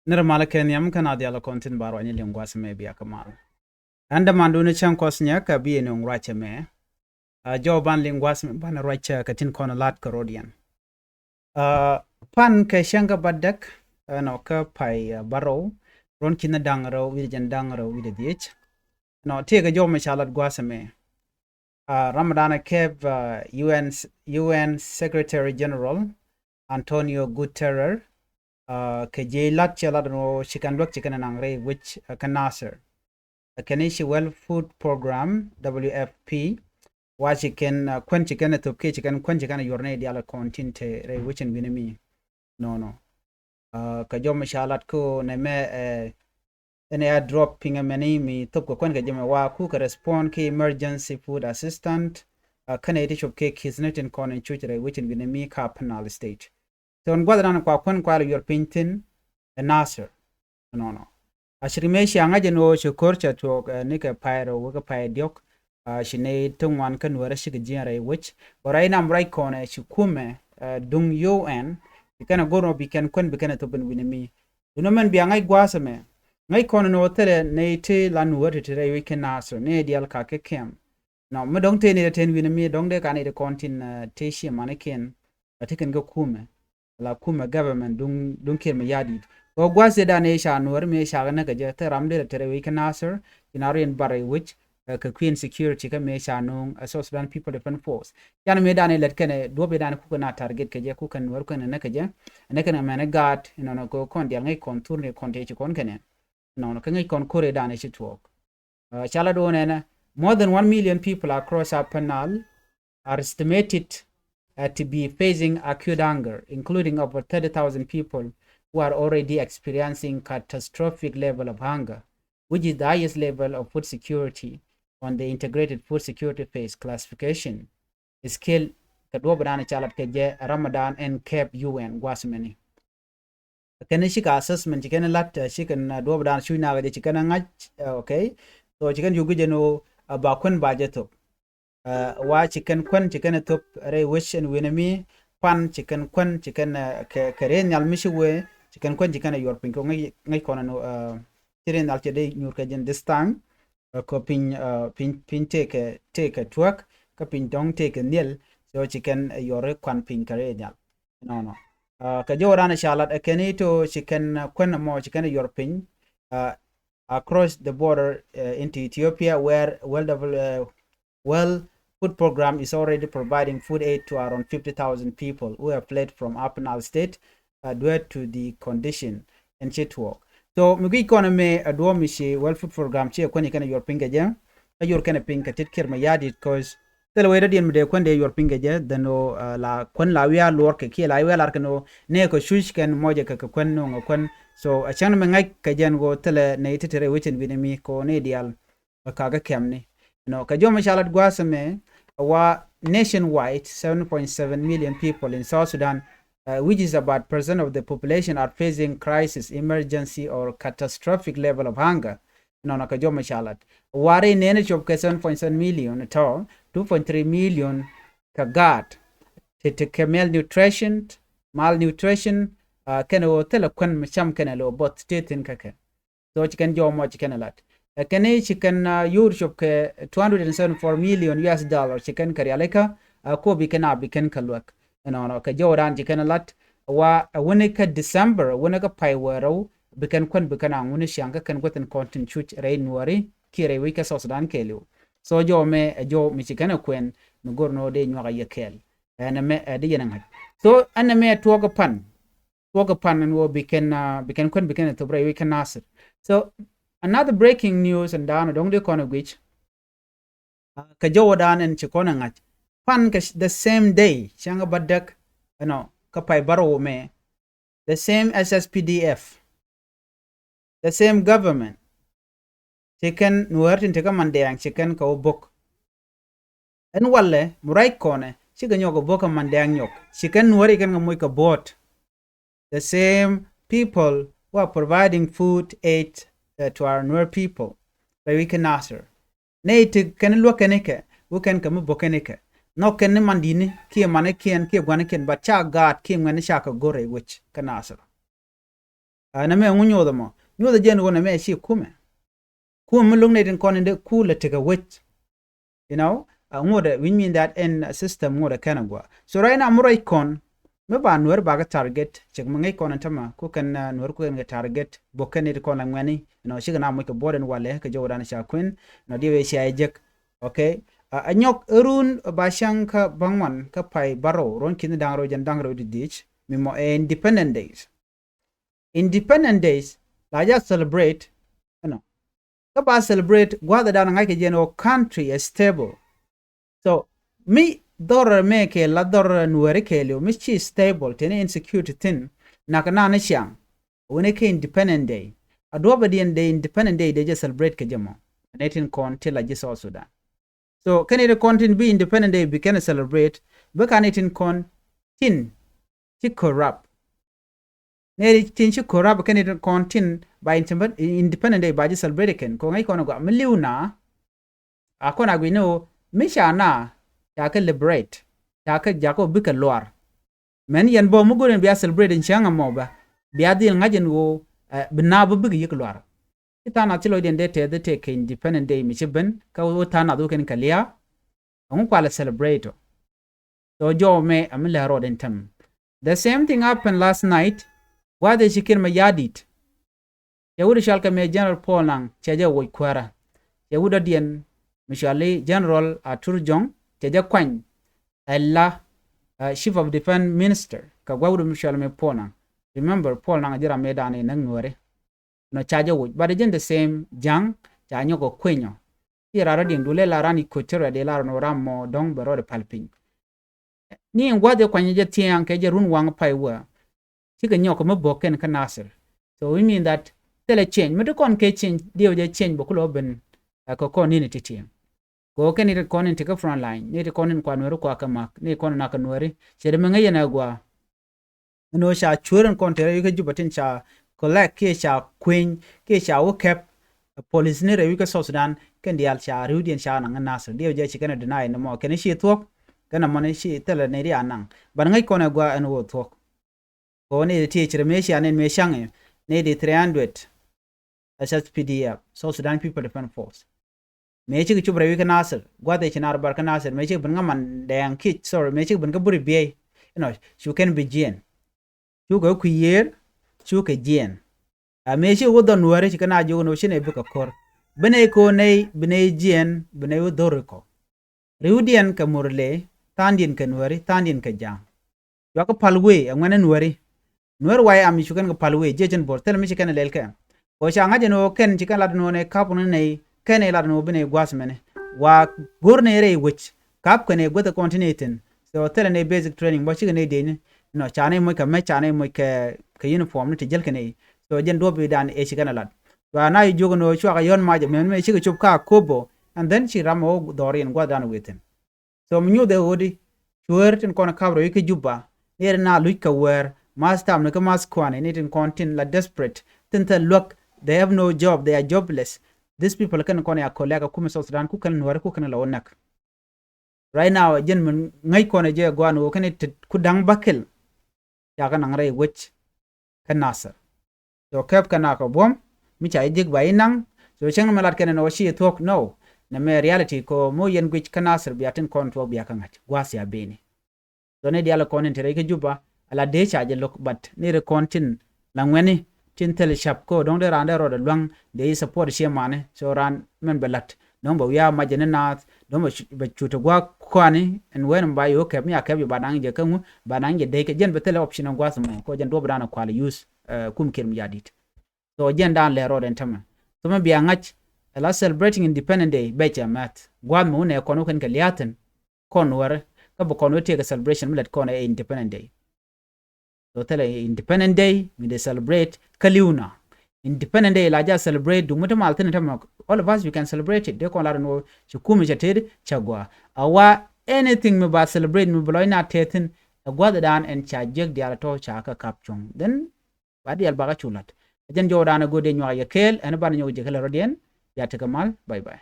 Nirmala Kenyam kana diala kontin baro ni lingwas me biya kamal. Anda manduni chan kosnya ka biye nung racha me. Jawaban lingwas me bana racha katin kona lat karodian. Pan ke shanga badak no ka pai baro ron kina dangaro wijan dangaro wida diech. No tega jo me shalat gwasa me. Ramadana Kev UN Secretary General Antonio Guterres ke jelat chala no chicken work chicken nangre which can answer a Kanishi Well Food Program WFP wa chicken kwen chicken to ke chicken kwen chicken yorne diala content re which in binami no ka jom shalat ko ne me ene a drop pinga mani mi top ko kwen ka jema wa ku ka respond ke emergency food assistant kana ite chop ke kisnet in kon in chuchere which in binami ka penal state so on gwadran kwa kwen kwa yor pintin nasser no ashrimeshi angaje no chukorcha to nika pyro waka pydiok shine tungwan kan wara shiga jinare which waraina mrai kone shukume dung UN bikana goro bikan kwen bikana to ben winimi dunomen bi angai gwasame ngai kono no tele ne te lan wori tere we can nasser ne dial ka ke kem no me dong te ne ten winimi dong de kan de kontin te shi maneken atiken go kume la kuma government dung kirme yadid go gwase da ne sha nuwar me sha na gaje ta ramde tere we can answer in arian bare which ka queen security ka me sha nung South Sudan People Defense Force yan me da ne let kene do be da ne ku na target ka je ku kan war kan na ka je ne kan me na gat no go kon dia ngai kon turne kon te kon kene no kan ngai kon kore da ne shi tuɔk chala do ne more than 1 million people across our panel are estimated to be facing acute hunger, including over 30,000 people who are already experiencing catastrophic level of hunger, which is the highest level of food security on the integrated food security phase classification scale. Kadwa badana chalat keje Ramadan and Cape UN gwasmeni. Kene shika assessment chikene lat chicken dwa badana shuna ga chikene ngach okay. So chicken yugu jeno bakun bajeto. Wa chicken kwen chicken top re wish and winami pan chicken kwen chicken kare nyal mishiwe chicken kwen chicken yor pinko ngai kono no chiren al chede nyur ka jen this time ko pin take a tuɔk ka pin dong take a nil so chicken yor kwan pin kare nyal no ka jorana shalat akenito chicken kwen mo chicken yor pin across the border into Ethiopia where food program is already providing food aid to around 50,000 people who have fled from Upper State due to the condition and tuɔk. So mugi kono me adwo mishi well food program che kwani kana yor pinga je yor kana pinga titkir ma yadi cause tele weda dien mede kwande yor pinga je dano la kwan la wia lor ke ki la wia lar kano ne ko shush ken moje ka kwan no kwan so a chan me ngai ka jen go tele ne titere wichin binemi ko ne dial kaga kemni no ka joma shalat gwasame wa nationwide 7.7 million people in South Sudan which is about percent of the population are facing crisis, emergency or catastrophic level of hunger. No ka joma shalat ware nene chop ke 7.7 million to 2.3 million ka gat te malnutrition keno tele kwen macham kenelo bot tetin kake so chicken jomo chicken lat kene chicken yur shop ke 274 million US dollar chicken karyaleka ko biken kalwak no ka joran chicken lat wa wone ka December wone ka paywaro biken kwen bikana ngune shanga kan goten content chuch rain wari kire wika South Sudan kelu so jo mi chicken kwen no gorno de nywa yekel ene me de yenanga so ene me tuoga pan and wo biken kwen biken to bray wika nasir so another breaking news and down dong de kono gwich ka jowo dan en chikona ngach pan the same day changa badak ka pay baro me the same SSPDF the same government chicken nuertin teka mandang chicken ka obok en walle murai kone chiga nyogo boka mandang nyok chicken nueri kan ngamoy ka bot the same people who are providing food aid to our Nuer people, but we can answer. Nay, to can look aneke, we can come bokeneke. No can mandini, ki mannequin, ki guanakin, but cha God came when the shaka gore, which can answer. na me ngunyo da mo nyo da jen wona me shi kume lung ne den kon inde kula take a wit you know ngode we mean that in system ngode kanagwa so right now murai kon me ba Nuer ba ga target chek mangai kon tama ko kan Nuer ko ga target bokken ne kon ngani no shiga na mo ko boden wale ka jodan sha queen no diwe shi ajek okay anyok run ba shanka bangman ka pai baro ron kin dangro jan dangro di ditch mi mo independent days la ja celebrate no ka ba celebrate gwada dan ngai ke jeno country is stable so mi dor me ke la dor Nuer ke le mi chi stable tene insecurity tin na kana na shang woni ke independent day adoba di independent day de just celebrate ke jemo 18 kon till la South Sudan so can it content be independent day be can celebrate be can it kon tin chi corrupt ne tin chi corrupt can it content by independent day by just celebrate ken ko ngai kono go miliuna akona gwi no misha na ya ka liberate ya ka jako bika loar men yan bo mu goren biya celebrate in changa moba biya dil ngajen wo bina bu bigi yik loar ita na tilo den de te ke independent day mi chiben ka wo ta na do ken kalia on kwala celebrate so jo me amila ro den tam the same thing happened last night why the chicken ma yadit ya wuri shalka me general Paul nang cheje wo kwara ya wuda dien mishali general Aturjong cheje kwany ella chief of defense minister ka gwawdu mishal me Paul remember Paul nang jira me dane nang Nuer no chaje wo but again the same jang cha nyoko kwenyo tira radin dule la rani kotere de la no ramo dong bero de palping ni ngwade kwanye je tiang ke je run wang pai wa tika nyoko mo boken ka nasir so we mean that tele change me kon ke change dio je change bokulo ben ko kon ni titiang ko ken ni kon ni tika front line ni kon ni kwa Nuer kwa kamak ni kon na ka Nuer chere me ngaye na gwa no sha churen kon tere yuke jubatin cha collect ke sha queen ke sha wo cap police ne rewi ka South Sudan ken dial sha rudien sha na nasir dio je chikana deny no mo ken shi Thok kana mon shi tele ne ri anang ban ngai kon gwa en wo Thok ko ne ti chere me sha ne me shange ne di 300 SSPDF South Sudan People Defense Force me chi chu brewi ka nasir gwa de chinar bar ka nasir me chi ban ngaman dang kit sorry me chi ban ka buri be you can be gen chu go ku yer chu ke gen me chi wo don Nuer chi kana jo no shine bu ka kor bene ko nei bene gen bene wo dor ko rudien ka murle tandien ka Nuer tandien ka jang yo ka palwe ngwana Nuer wai am chu kan ka palwe jejen bor tel me chi kana lelka ko cha ngaje no ken chi kana no ne kapun nei kene la no bene gwasmene wa gurne re wich kap kene gwata continuating so tele ne basic training bo chigene de no chane mo ka me chane mo ka uniform ne tijel kene so jen do be dan e chigana lad wa na yu jogo no chwa ka yon maje me chigi chup ka kobo and then chi ramo dorin gwadan weten so mnyu de odi chuerten kon kabro yike juba ner na luika wer mastam ne ka mas kwane ne tin contin la desperate tinta look they have no job they are jobless. These people can kone a colleague kuma South Sudan ku kan Nuer ku kan la wonak right now jen mun ngai kone je gwano kan ku dang bakel ya kan ngare wech kan nasar so kep kana ko bom mi cha jig bai nang so chang malat kan no shi Thok no na me reality ko mo yen gwich kan nasar biatin kon to biya kan ach gwasi ya beni so ne diala konen tere ke juba ala de cha je lok bat ni re kontin langweni tintel shap ko dong de rande ro de lwang de support she mane so ran men belat dong bo ya majene na dong ba chuto gwa kwani en wen ba yo kep mi akep ba nang je kan ba nang je de ke jen betel option gwa sama ko jen do brana kwala use kum kem yadit so jen dan le ro den tama so me biya ngach la celebrating independent day be chamat gwa mu ne kono kan kaliaten kon war ka bo kono te celebration milet kono independent day so tele independent day we they celebrate kaliuna independent day la ja celebrate du mutum altin tam all of us we can celebrate it de ko la no chukumi chated chagwa awa anything me ba celebrate me bloy na tetin agwa dan en chajek dia to chaka kapchung then badi al baga chulat jen jodana gode nyo ya kel en ban nyo je kala rodien ya tekamal bye bye